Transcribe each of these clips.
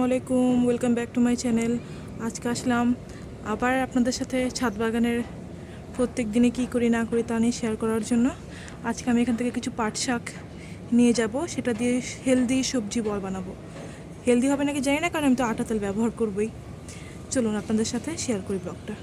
আলাইকুম, welcome back to my channel. আজকে আসলাম আবার আপনাদের সাথে ছাদ বাগানের প্রত্যেক দিনে কী করি না করি তা নিয়ে শেয়ার করার জন্য। আজকে আমি এখান থেকে কিছু পাট শাক নিয়ে যাব, সেটা দিয়ে হেলদি সবজি বল বানাবো। হেলদি হবে নাকি জানি না, কারণ আমি তো আটা তেল ব্যবহার করবই। চলুন আপনাদের সাথে শেয়ার করি ব্লগটা।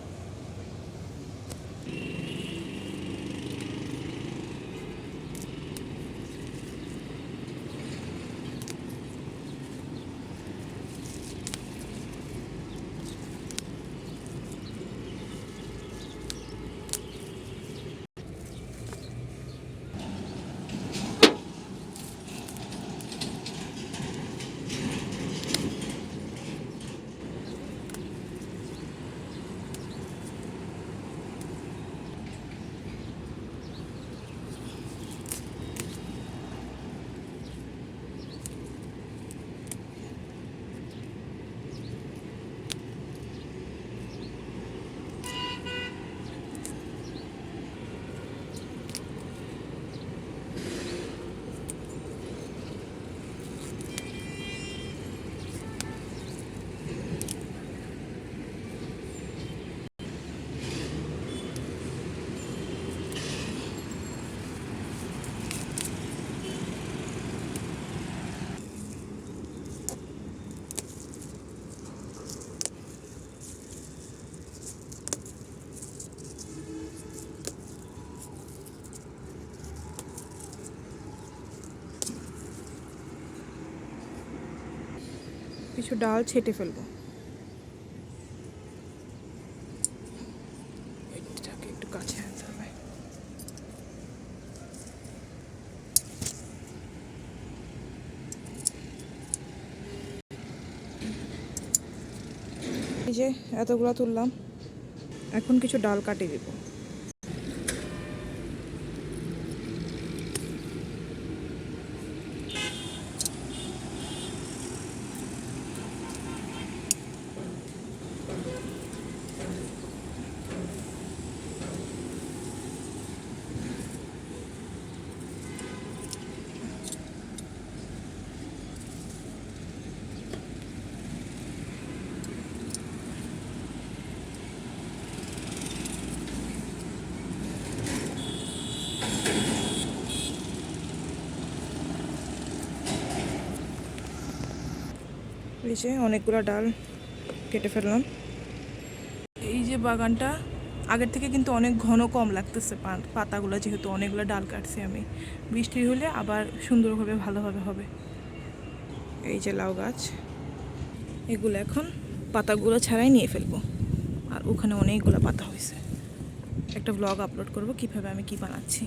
কিছু ডাল ছেটে ফেলবো। এটাকে একটু কাছে আনতে হবে। এই যে এতগুলো তুললাম, এখন কিছু ডাল কাটি দিব। এই যে অনেকগুলো ডাল কেটে ফেললাম। এই যে বাগানটা আগের থেকে কিন্তু অনেক ঘন কম লাগতেছে পাতাগুলো, যেহেতু অনেকগুলো ডাল কাটছি আমি। বৃষ্টি হলে আবার সুন্দরভাবে ভালোভাবে হবে। এই যে লাউ গাছ, এগুলো এখন পাতাগুলো ছাড়াই নিয়ে ফেলবো। আর ওখানে অনেকগুলো পাতা হয়েছে, একটা ব্লগ আপলোড করব কিভাবে আমি কি বানাচ্ছি।